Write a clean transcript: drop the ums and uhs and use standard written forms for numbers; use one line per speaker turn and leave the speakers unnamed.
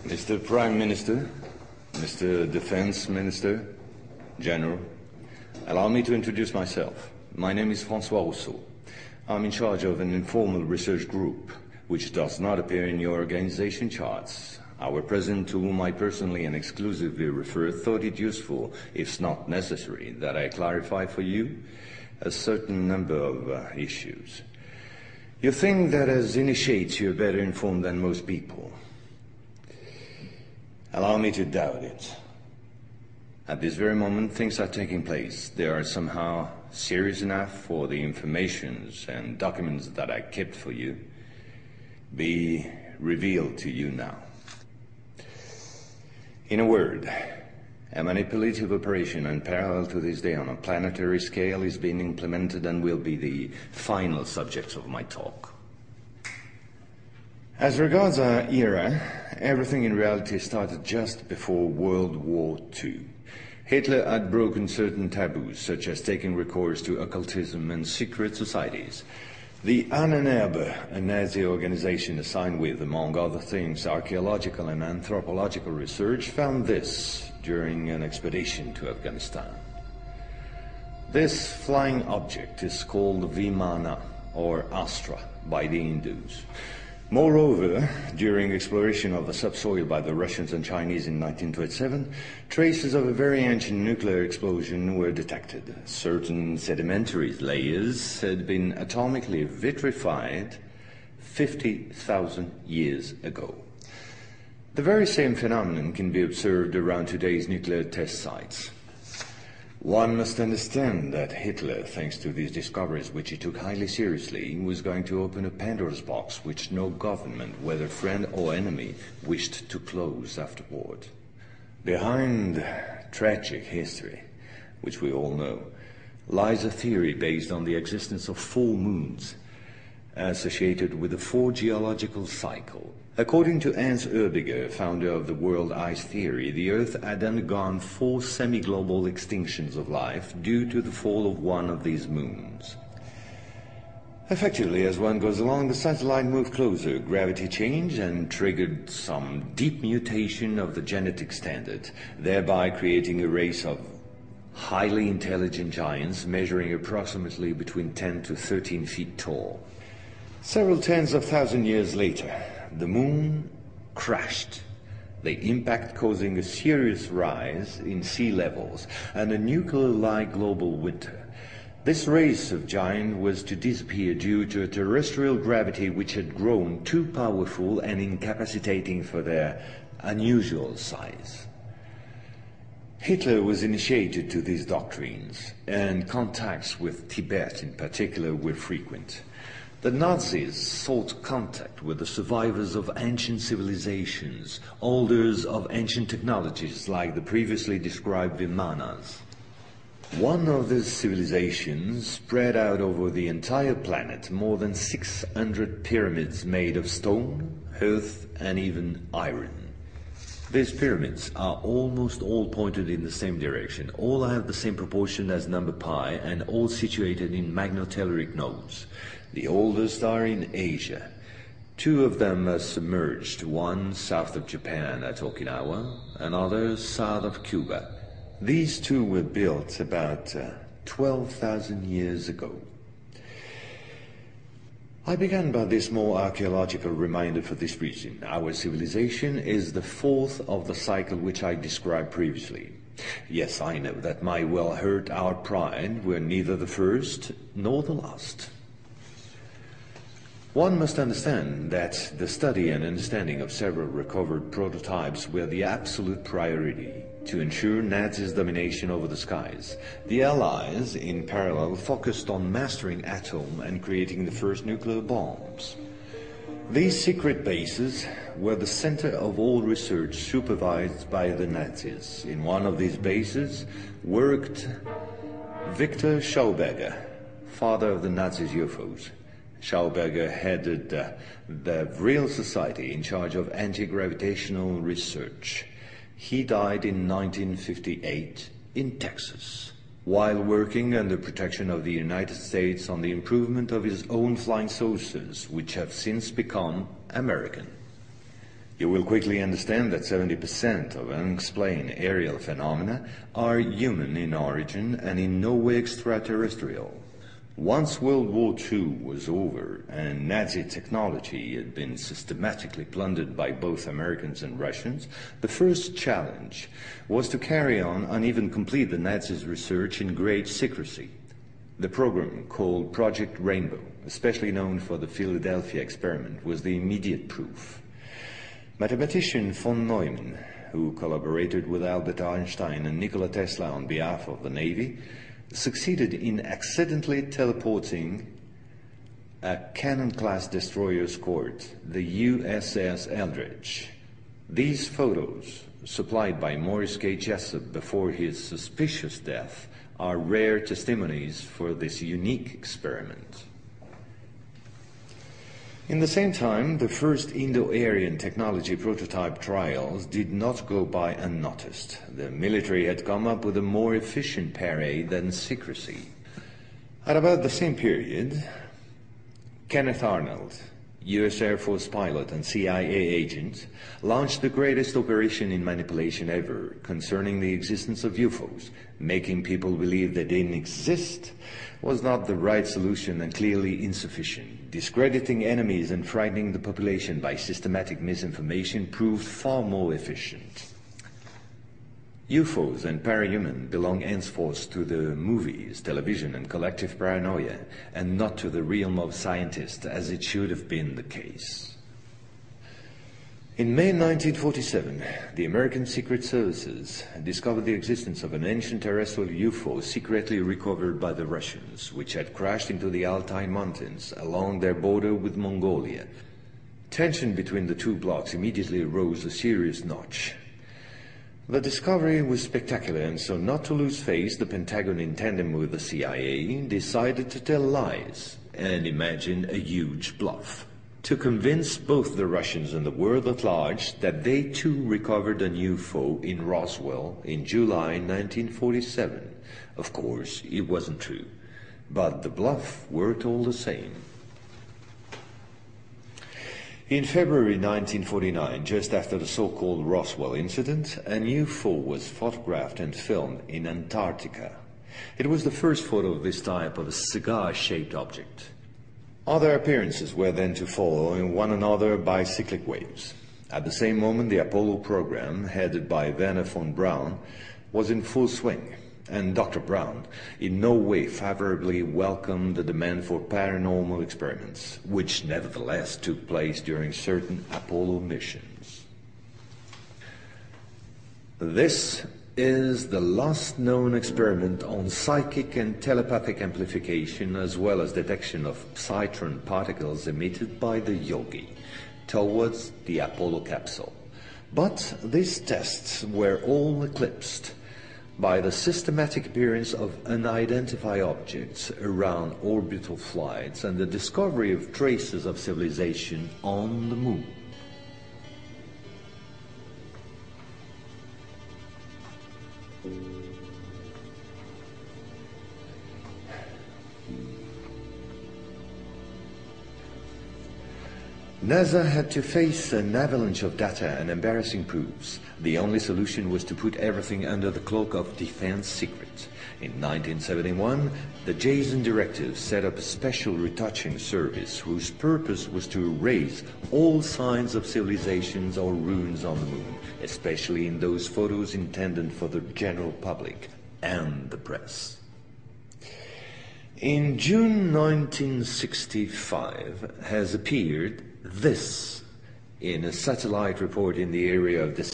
Mr. Prime Minister, Mr. Defense Minister, General, allow me to introduce myself. My name is François Rousseau. I'm in charge of an informal research group, which does not appear in your organization charts. Our president, to whom I personally and exclusively refer, thought it useful, if not necessary, that I clarify for you a certain number of issues. You think that as initiates you're better informed than most people. Allow me to doubt it. At this very moment, things are taking place. They are somehow serious enough for the informations and documents that I kept for you be revealed to you now. In a word, a manipulative operation unparalleled to this day on a planetary scale is being implemented and will be the final subject of my talk. As regards our era, everything in reality started just before World War II. Hitler had broken certain taboos, such as taking recourse to occultism and secret societies. The Ahnenerbe, a Nazi organization assigned with, among other things, archaeological and anthropological research, found this during an expedition to Afghanistan. This flying object is called Vimana, or Astra, by the Hindus. Moreover, during exploration of the subsoil by the Russians and Chinese in 1927, traces of a very ancient nuclear explosion were detected. Certain sedimentary layers had been atomically vitrified 50,000 years ago. The very same phenomenon can be observed around today's nuclear test sites. One must understand that Hitler, thanks to these discoveries, which he took highly seriously, was going to open a Pandora's box which no government, whether friend or enemy, wished to close afterward. Behind tragic history, which we all know, lies a theory based on the existence of full moons associated with the four geological cycle. According to Hans Erbiger, founder of the world ice theory, the Earth had undergone 4 semi-global extinctions of life due to the fall of one of these moons. Effectively, as one goes along, the satellite moved closer, gravity changed and triggered some deep mutation of the genetic standard, thereby creating a race of highly intelligent giants measuring approximately between 10 to 13 feet tall. Several tens of thousands years later, the moon crashed, the impact causing a serious rise in sea levels and a nuclear-like global winter. This race of giants was to disappear due to a terrestrial gravity which had grown too powerful and incapacitating for their unusual size. Hitler was initiated to these doctrines, and contacts with Tibet in particular were frequent. The Nazis sought contact with the survivors of ancient civilizations, holders of ancient technologies like the previously described Vimanas. One of these civilizations spread out over the entire planet more than 600 pyramids made of stone, earth, and even iron. These pyramids are almost all pointed in the same direction, all have the same proportion as number pi, and all situated in magnetotelluric nodes. The oldest are in Asia. 2 of them are submerged, one south of Japan at Okinawa, another south of Cuba. These 2 were built about 12,000 years ago. I began by this more archaeological reminder for this reason. Our civilization is the 4th of the cycle which I described previously. Yes, I know that might well hurt our pride. We're neither the first nor the last. One must understand that the study and understanding of several recovered prototypes were the absolute priority to ensure Nazis' domination over the skies. The Allies, in parallel, focused on mastering atom and creating the first nuclear bombs. These secret bases were the center of all research supervised by the Nazis. In one of these bases worked Victor Schauberger, father of the Nazis' UFOs. Schauberger headed the Vril Society in charge of anti-gravitational research. He died in 1958 in Texas, while working under protection of the United States on the improvement of his own flying saucers, which have since become American. You will quickly understand that 70% of unexplained aerial phenomena are human in origin and in no way extraterrestrial. Once World War II was over and Nazi technology had been systematically plundered by both Americans and Russians, the first challenge was to carry on and even complete the Nazis' research in great secrecy. The program, called Project Rainbow, especially known for the Philadelphia experiment, was the immediate proof. Mathematician von Neumann, who collaborated with Albert Einstein and Nikola Tesla on behalf of the Navy, succeeded in accidentally teleporting a Cannon-class destroyer escort, the USS Eldridge. These photos, supplied by Morris K. Jessup before his suspicious death, are rare testimonies for this unique experiment. In the same time, the first Indo-Aryan technology prototype trials did not go by unnoticed. The military had come up with a more efficient parade than secrecy. At about the same period, Kenneth Arnold, U.S. Air Force pilot and CIA agent, launched the greatest operation in manipulation ever concerning the existence of UFOs. Making people believe they didn't exist was not the right solution and clearly insufficient. Discrediting enemies and frightening the population by systematic misinformation proved far more efficient. UFOs and parahuman belong henceforth to the movies, television, and collective paranoia, and not to the realm of scientists, as it should have been the case. In May 1947, the American Secret Services discovered the existence of an ancient terrestrial UFO secretly recovered by the Russians, which had crashed into the Altai Mountains along their border with Mongolia. Tension between the two blocs immediately rose a serious notch. The discovery was spectacular, and so not to lose face, the Pentagon, in tandem with the CIA, decided to tell lies and imagine a huge bluff, to convince both the Russians and the world at large that they too recovered a UFO in Roswell in July 1947. Of course, it wasn't true, but the bluff worked all the same. In February 1949, just after the so-called Roswell incident, a UFO was photographed and filmed in Antarctica. It was the first photo of this type of a cigar-shaped object. Other appearances were then to follow in one another by cyclic waves. At the same moment, the Apollo program, headed by Werner von Braun, was in full swing, and Dr. Braun in no way favorably welcomed the demand for paranormal experiments, which nevertheless took place during certain Apollo missions. This is the last known experiment on psychic and telepathic amplification, as well as detection of psytron particles emitted by the yogi towards the Apollo capsule. But these tests were all eclipsed by the systematic appearance of unidentified objects around orbital flights and the discovery of traces of civilization on the moon. NASA had to face an avalanche of data and embarrassing proofs. The only solution was to put everything under the cloak of defense secret. In 1971, the Jason Directive set up a special retouching service whose purpose was to erase all signs of civilizations or ruins on the moon, especially in those photos intended for the general public and the press. In June 1965 has appeared this in a satellite report in the area of the